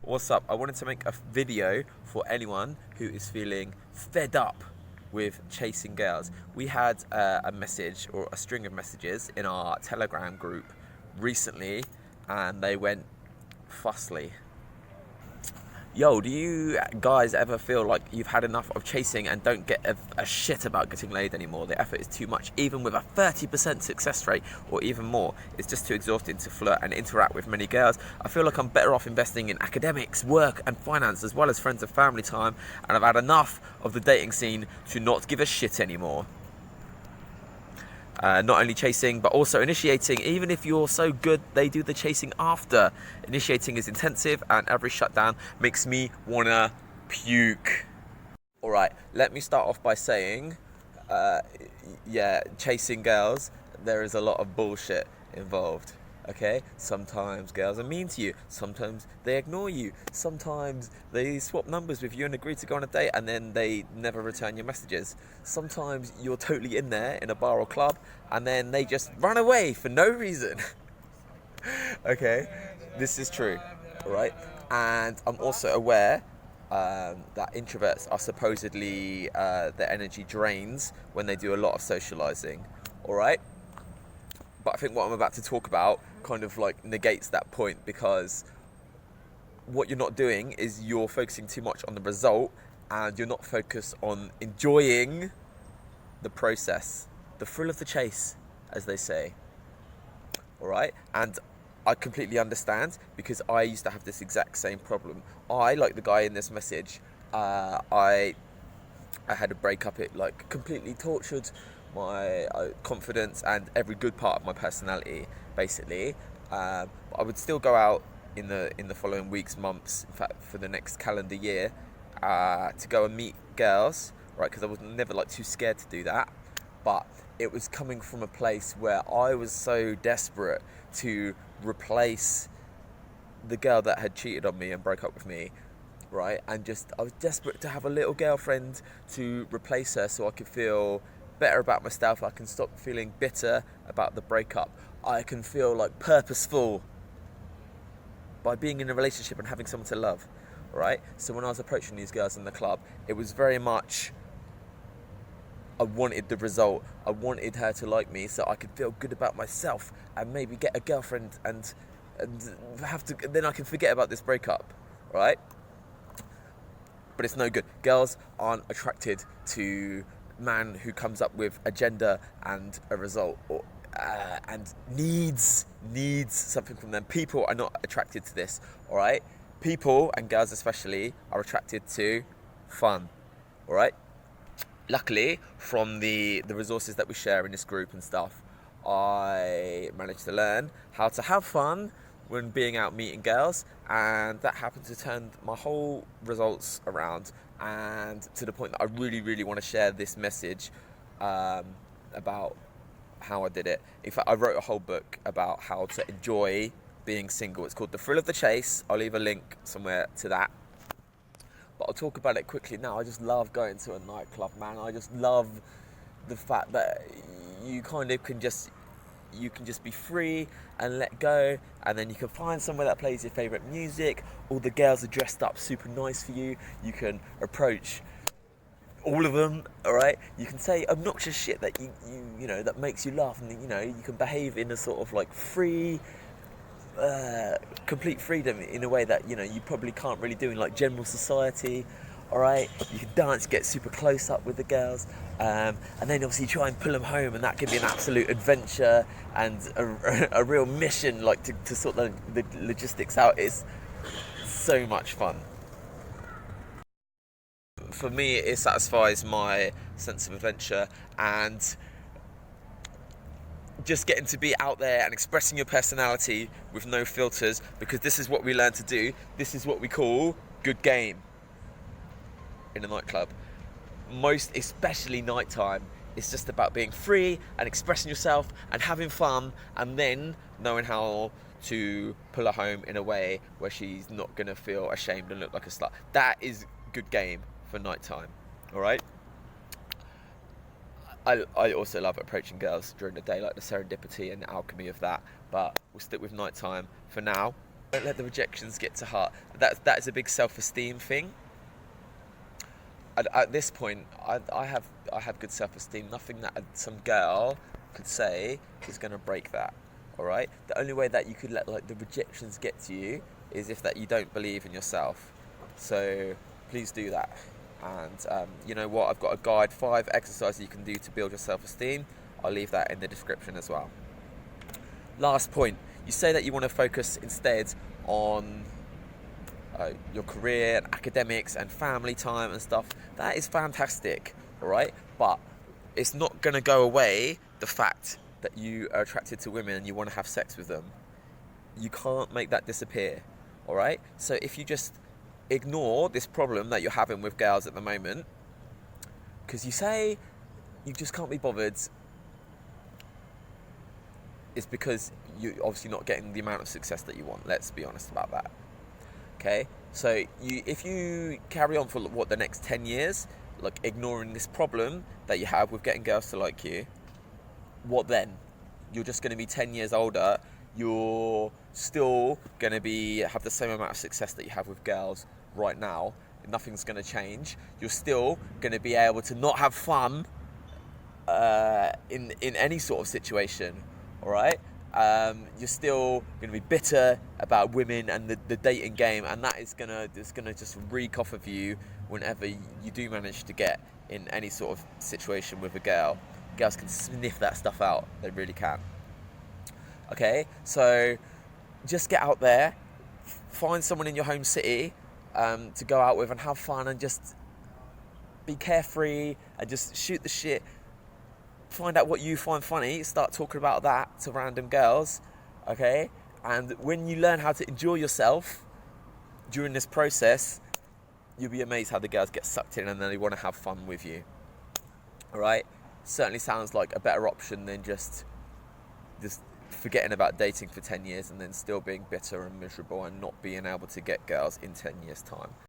What's up? I wanted to make a video for anyone who is feeling fed up with chasing girls. We had a message or a string of messages in our Telegram group recently, and they went fussly. Yo, do you guys ever feel like you've had enough of chasing and don't get a shit about getting laid anymore? The effort is too much, even with a 30% success rate or even more. It's just too exhausting to flirt and interact with many girls. I feel like I'm better off investing in academics, work and finance, as well as friends and family time, and I've had enough of the dating scene to not give a shit anymore. Not only chasing, but also initiating. Even if you're so good, they do the chasing after. Initiating is intensive, and every shutdown makes me wanna puke. All right, let me start off by saying, yeah, chasing girls, there is a lot of bullshit involved. Okay, sometimes girls are mean to you, sometimes they ignore you, sometimes they swap numbers with you and agree to go on a date and then they never return your messages. Sometimes you're totally in there in a bar or club and then they just run away for no reason. Okay, this is true, all right? And I'm also aware that introverts are supposedly their energy drains when they do a lot of socializing, all right? But I think what I'm about to talk about kind of like negates that point, because what you're not doing is you're focusing too much on the result and you're not focused on enjoying the process, the thrill of the chase, as they say. All right? And I completely understand, because I used to have this exact same problem. I, like the guy in this message, I had a breakup. It like completely tortured my confidence and every good part of my personality, basically. But I would still go out in the following weeks, months, in fact, for the next calendar year, to go and meet girls, right? Because I was never like too scared to do that. But it was coming from a place where I was so desperate to replace the girl that had cheated on me and broke up with me, right? And just I was desperate to have a little girlfriend to replace her so I could feel better about myself. I can stop feeling bitter about the breakup. I can feel like purposeful by being in a relationship and having someone to love, right? So when I was approaching these girls in the club, it was very much I wanted the result. I wanted her to like me so I could feel good about myself and maybe get a girlfriend and then I can forget about this breakup, right? But it's no good. Girls aren't attracted to man who comes up with agenda and a result, or and needs something from them. People are not attracted to this, all right? People, and girls especially, are attracted to fun, all right? Luckily, from the resources that we share in this group and stuff, I managed to learn how to have fun when being out meeting girls, and that happened to turn my whole results around, and to the point that I really want to share this message about how I did it. In fact, I wrote a whole book about how to enjoy being single. It's called The Thrill of the Chase. I'll leave a link somewhere to that, but I'll talk about it quickly now. I just love going to a nightclub, man. I just love the fact that you kind of can just be free and let go, and then you can find somewhere that plays your favourite music. All the girls are dressed up super nice for you. You can approach all of them, all right? You can say obnoxious shit that you know that makes you laugh, and you know you can behave in a sort of like free, complete freedom in a way that you know you probably can't really do in like general society. All right, you can dance, get super close up with the girls, and then obviously try and pull them home, and that can be an absolute adventure and a real mission, like to sort the logistics out. It's so much fun. For me, it satisfies my sense of adventure and just getting to be out there and expressing your personality with no filters, because this is what we learn to do. This is what we call good game in a nightclub. Most especially nighttime, it's just about being free and expressing yourself and having fun, and then knowing how to pull her home in a way where she's not going to feel ashamed and look like a slut. That is good game for nighttime, all right? I also love approaching girls during the day, like the serendipity and the alchemy of that, but we'll stick with nighttime for now. Don't let the rejections get to heart. That is a big self-esteem thing. At this point, I have good self-esteem. Nothing that some girl could say is going to break that. All right. The only way that you could let like the rejections get to you is if that you don't believe in yourself. So please do that. And you know what? I've got a guide, 5 exercises you can do to build your self-esteem. I'll leave that in the description as well. Last point. You say that you want to focus instead on your career and academics and family time and stuff. That is fantastic, all right? But it's not going to go away the fact that you are attracted to women and you want to have sex with them. You can't make that disappear, all right? So if you just ignore this problem that you're having with girls at the moment, because you say you just can't be bothered, it's because you're obviously not getting the amount of success that you want. Let's be honest about that. Okay, so if you carry on for the next 10 years, like ignoring this problem that you have with getting girls to like you, what then? You're just going to be 10 years older. You're still going to have the same amount of success that you have with girls right now. Nothing's going to change. You're still going to be able to not have fun in any sort of situation. All right. You're still going to be bitter about women and the dating game, and that is gonna just reek off of you whenever you do manage to get in any sort of situation with a girl. Girls can sniff that stuff out. They really can. Okay, so just get out there, find someone in your home city to go out with and have fun, and just be carefree and just shoot the shit. Find out what you find funny, start talking about that to random girls, okay? And when you learn how to enjoy yourself during this process, you'll be amazed how the girls get sucked in and then they want to have fun with you, all right? Certainly sounds like a better option than just forgetting about dating for 10 years and then still being bitter and miserable and not being able to get girls in 10 years' time.